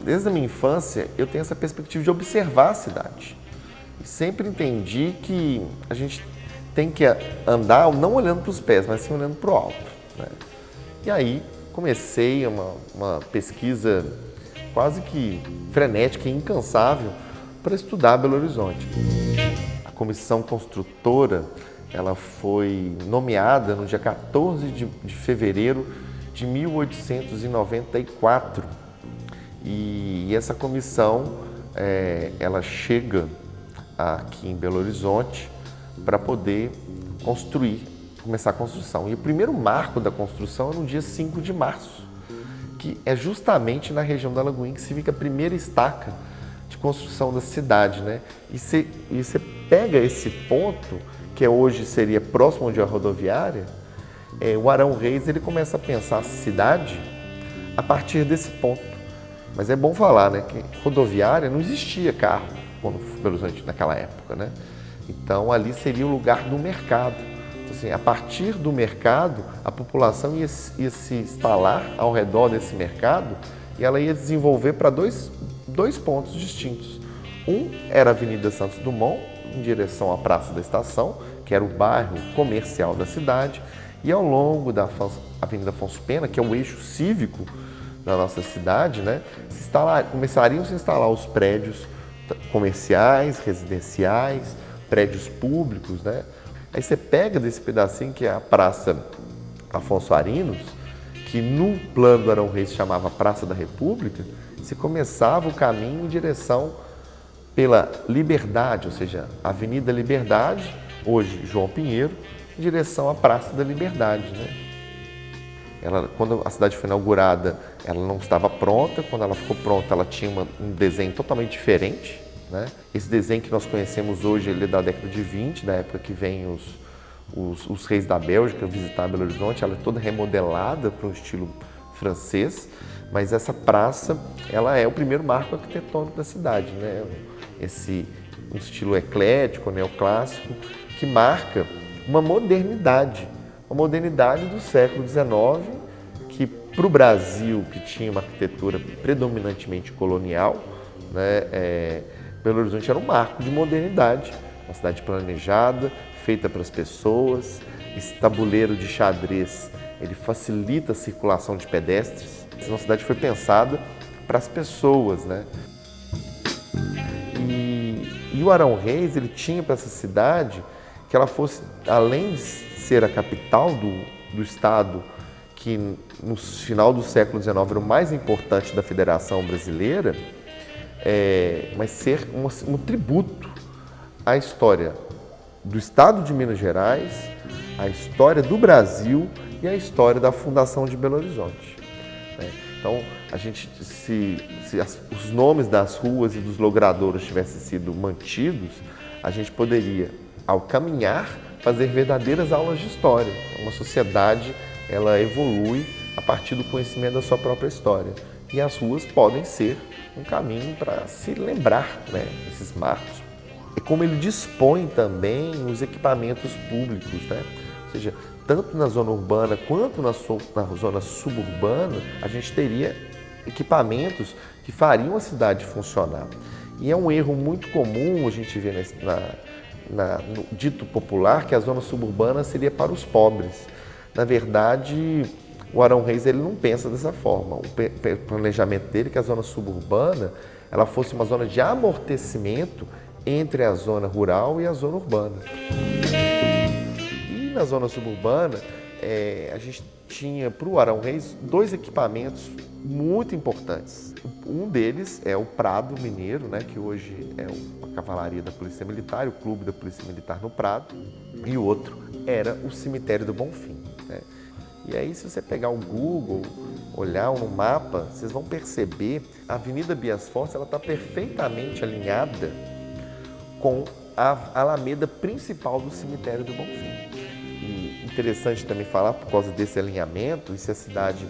desde a minha infância, eu tenho essa perspectiva de observar a cidade. E sempre entendi que a gente tem que andar não olhando para os pés, mas sim olhando para o alto, né? E aí comecei uma pesquisa quase que frenética e incansável para estudar Belo Horizonte. A comissão construtora ela foi nomeada no dia 14 de fevereiro de 1894 e essa comissão ela chega aqui em Belo Horizonte para poder começar a construção. E o primeiro marco da construção é no dia 5 de março, que é justamente na região da Lagoinha que se fica a primeira estaca de construção da cidade, né? E você pega esse ponto, que hoje seria próximo onde é a rodoviária, o Arão Reis ele começa a pensar a cidade a partir desse ponto. Mas é bom falar, né, que rodoviária não existia carro quando Belo Horizonte naquela época, né? Então ali seria o lugar do mercado. Então, assim, a partir do mercado, a população ia se instalar ao redor desse mercado e ela ia desenvolver para dois pontos distintos. Um era a Avenida Santos Dumont, em direção à Praça da Estação, que era o bairro comercial da cidade, e ao longo da Avenida Afonso Pena, que é o eixo cívico da nossa cidade, né, começariam a se instalar os prédios comerciais, residenciais, prédios públicos, né? Aí você pega desse pedacinho que é a Praça Afonso Arinos, que no plano do Arão Reis se chamava Praça da República, se começava o caminho em direção pela Liberdade, ou seja, Avenida Liberdade, hoje João Pinheiro, em direção à Praça da Liberdade, né? Quando a cidade foi inaugurada, ela não estava pronta. Quando ela ficou pronta, ela tinha um desenho totalmente diferente, né? Esse desenho que nós conhecemos hoje, ele é da década de 20, da época que vêm os reis da Bélgica visitar Belo Horizonte. Ela é toda remodelada para um estilo francês, mas essa praça, ela é o primeiro marco arquitetônico da cidade, né? Um estilo eclético, neoclássico, que marca uma modernidade do século XIX, que para o Brasil, que tinha uma arquitetura predominantemente colonial, né, Belo Horizonte era um marco de modernidade, uma cidade planejada, feita para as pessoas. Esse tabuleiro de xadrez, ele facilita a circulação de pedestres. Essa cidade foi pensada para as pessoas, né? E o Arão Reis, ele tinha para essa cidade que ela fosse, além de ser a capital do estado, que no final do século XIX era o mais importante da Federação Brasileira, mas ser um tributo à história do estado de Minas Gerais, à história do Brasil e à história da fundação de Belo Horizonte, né? Então, os nomes das ruas e dos logradouros tivessem sido mantidos, a gente poderia, ao caminhar, fazer verdadeiras aulas de história. Uma sociedade, ela evolui a partir do conhecimento da sua própria história. E as ruas podem ser um caminho para se lembrar, né, esses marcos. E como ele dispõe também os equipamentos públicos, né? Ou seja, tanto na zona urbana quanto na zona suburbana, a gente teria equipamentos que fariam a cidade funcionar. E é um erro muito comum a gente ver no dito popular que a zona suburbana seria para os pobres. Na verdade, o Arão Reis ele não pensa dessa forma. O planejamento dele é que a zona suburbana ela fosse uma zona de amortecimento entre a zona rural e a zona urbana. E na zona suburbana, a gente tinha para o Arão Reis dois equipamentos muito importantes. Um deles é o Prado Mineiro, né, que hoje é a cavalaria da Polícia Militar, o clube da Polícia Militar no Prado, e o outro era o Cemitério do Bonfim, né? E aí, se você pegar o Google, olhar no mapa, vocês vão perceber a Avenida Bias Fortes está perfeitamente alinhada com a alameda principal do Cemitério do Bonfim. E interessante também falar, por causa desse alinhamento, e se a cidade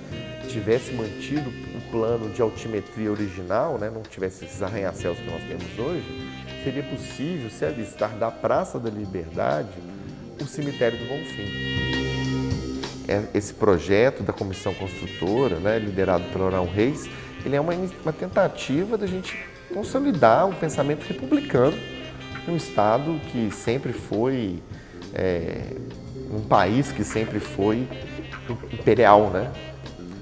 tivesse mantido o plano de altimetria original, né, não tivesse esses arranha-céus que nós temos hoje, seria possível se avistar da Praça da Liberdade o Cemitério do Bonfim. Esse projeto da comissão construtora, né, liderado pelo Arão Reis, ele é uma tentativa da gente consolidar um pensamento republicano num Estado que sempre foi, um país que sempre foi imperial, né?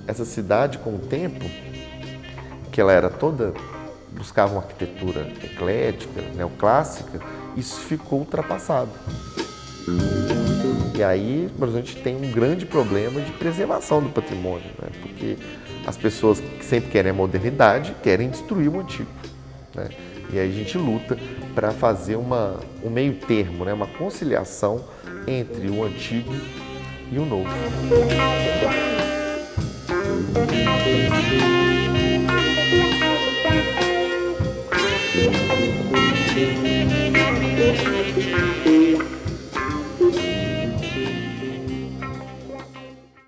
Essa cidade, com o tempo, que ela era toda, buscava uma arquitetura eclética, neoclássica, isso ficou ultrapassado. E aí, por exemplo, a gente tem um grande problema de preservação do patrimônio, né? Porque as pessoas que sempre querem a modernidade querem destruir o antigo, né? E aí a gente luta para fazer um meio termo, né? Uma conciliação entre o antigo e o novo.